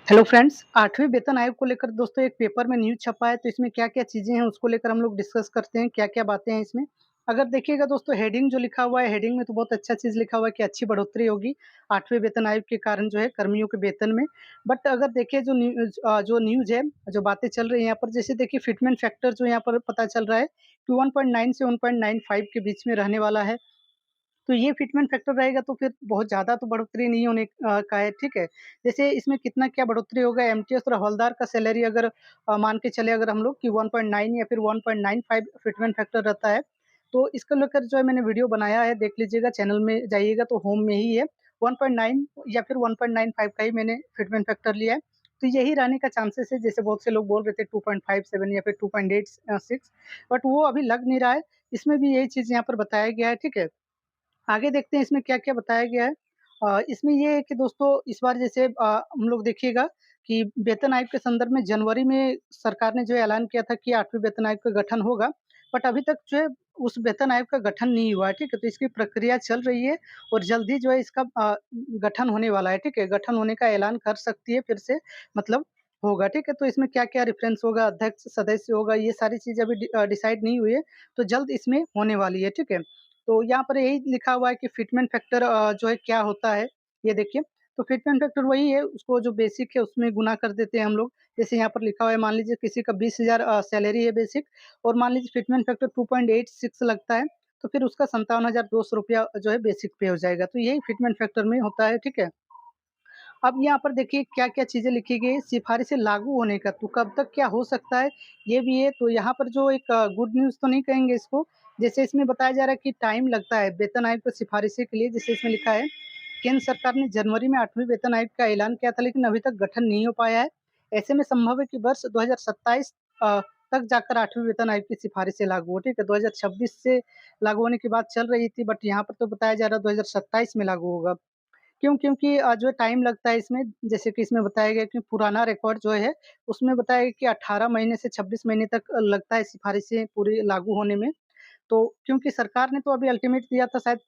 Hello friends, 8वें वेतन आयोग को लेकर दोस्तों एक पेपर में न्यूज़ छपा है, तो इसमें क्या-क्या चीज़ें हैं उसको लेकर हम लोग डिस्कस करते हैं, क्या-क्या बातें हैं इसमें। अगर देखिएगा दोस्तों हेडिंग जो लिखा हुआ है, हेडिंग में तो बहुत अच्छा चीज़ लिखा हुआ है कि अच्छी बढ़ोतरी होगी 8वें वेतन आयोग के कारण जो है कर्मियों के वेतन में। बट अगर देखिए जो न्यूज़ है, जो बातें चल रही हैं यहाँ पर जैसे देखिए फिटमेंट फैक्टर जो यहाँ पर पता चल रहा है कि 1.9 से 1.95 के बीच में रहने वाला है। तो ये फिटमेंट फैक्टर रहेगा तो फिर बहुत ज़्यादा तो बढ़ोतरी नहीं होने का है, ठीक है? जैसे इसमें कितना क्या बढ़ोतरी होगा एमटीएस और हवलदार का सैलरी अगर मान के चले अगर हम लोग कि 1.9 या फिर 1.95 फिटमेंट फैक्टर रहता है, तो इसको लेकर जो है मैंने वीडियो बनाया है, देख लीजिएगा चैनल में जाइएगा तो होम में ही है। 1.9 या फिर 1.95 का ही मैंने फिटमेंट फैक्टर लिया है। तो यही रहने का चांसेस है, जैसे बहुत से लोग बोल रहे थे 2.57 या फिर 2.86 बट वो अभी लग नहीं रहा है। इसमें भी यही चीज़ यहाँ पर बताया गया है, ठीक है? आगे देखते हैं इसमें क्या-क्या बताया गया है। इसमें ये है कि दोस्तों इस बार जैसे हम लोग देखिएगा कि वेतन आयोग के संदर्भ में जनवरी में सरकार ने जो है ऐलान किया था कि 8वें वेतन आयोग का गठन होगा, बट अभी तक जो है उस वेतन आयोग का गठन नहीं हुआ है, ठीक है? तो इसकी प्रक्रिया चल रही है और जल्द ही जो है इसका गठन होने वाला है, ठीक है? गठन होने का ऐलान कर सकती है फिर से मतलब होगा, ठीक है? तो इसमें क्या-क्या रेफ़रेंस होगा, अध्यक्ष, सदस्य होगा, ये सारी चीज़ें अभी डिसाइड नहीं हुई है, तो जल्द इसमें होने वाली है, ठीक है? तो यहाँ पर यही लिखा हुआ है कि फिटमेंट फैक्टर जो है क्या होता है, ये देखिए। तो फिटमेंट फैक्टर वही है, उसको जो बेसिक है उसमें गुना कर देते हैं हम लोग। जैसे यहाँ पर लिखा हुआ है मान लीजिए किसी का 20,000 सैलरी है बेसिक और मान लीजिए फिटमेंट फैक्टर 2.86 लगता है, तो फिर उसका ₹57,200 जो है बेसिक पे हो जाएगा। तो यही फिटमेंट फैक्टर में होता है, ठीक है? अब यहाँ पर देखिए क्या-क्या चीज़ें लिखी गई हैं, सिफ़ारिशें लागू होने का, तो कब तक क्या हो सकता है, ये भी है। तो यहाँ पर जो एक गुड न्यूज़ तो नहीं कहेंगे इसको, जैसे इसमें बताया जा रहा है कि टाइम लगता है वेतन आयोग को सिफ़ारिशें के लिए, जैसे इसमें लिखा है, केंद्र सरकार ने जनवरी में 8वें वेतन आयोग का ऐलान किया था, लेकिन अभी तक गठन नहीं हो पाया है। ऐसे में संभव है कि वर्ष 2027 तक जाकर 8वें वेतन आयोग की सिफ़ारिशें लागू हो, ठीक है? 2026 से लागू होने की बात चल रही थी, बट यहाँ पर तो बताया जा रहा है 2027 में लागू होगा। क्योंकि जो टाइम लगता है इसमें, जैसे कि इसमें बताया गया कि पुराना रिकॉर्ड जो है, उसमें बताया गया कि 18 महीने से 26 महीने तक लगता है सिफ़ारिशें पूरी लागू होने में। तो क्योंकि सरकार ने तो अभी अल्टीमेट दिया था शायद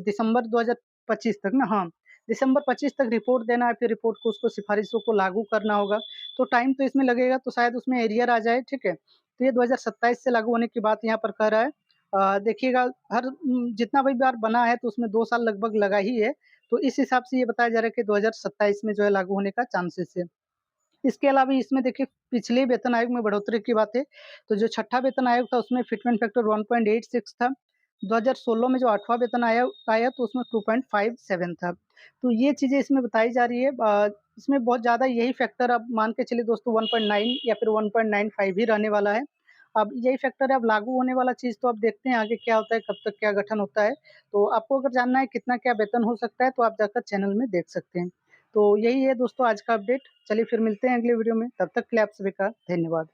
दिसंबर 2025 तक ना? हाँ, दिसंबर 25 तक रिपोर्ट देना है, फिर रिपोर्ट को उसको सिफ़ारिशों को लागू करना होगा। तो टाइम तो इसमें लगेगा, तो शायद उसमें एरियर आ जाए, ठीक है? तो ये 2027 से लागू होने की बात यहाँ पर कह रहा है। देखिएगा हर जितना भी बार बना है तो उसमें 2 साल लगभग लगा ही है। तो इस हिसाब से ये बताया जा रहा है कि 2027 में जो है लागू होने का चांसेस है। इसके अलावा इसमें देखिए पिछले वेतन आयोग में बढ़ोतरी की बात है, तो जो छठा वेतन आयोग था उसमें फिटमेंट फैक्टर 1.86 था। 2016 में जो 8वां वेतन आयोग आया तो उसमें 2.57 था। तो ये चीज़ें इसमें बताई जा रही है। इसमें बहुत ज़्यादा यही फैक्टर अब मान के चलिए दोस्तों 1.9 या फिर 1.95 ही रहने वाला है। अब यही फैक्टर है, अब लागू होने वाला चीज़ तो अब देखते हैं आगे क्या होता है, कब तक क्या गठन होता है। तो आपको अगर जानना है कितना क्या वेतन हो सकता है तो आप जाकर चैनल में देख सकते हैं। तो यही है दोस्तों आज का अपडेट। चलिए फिर मिलते हैं अगले वीडियो में, तब तक के लिए आप सभी का धन्यवाद।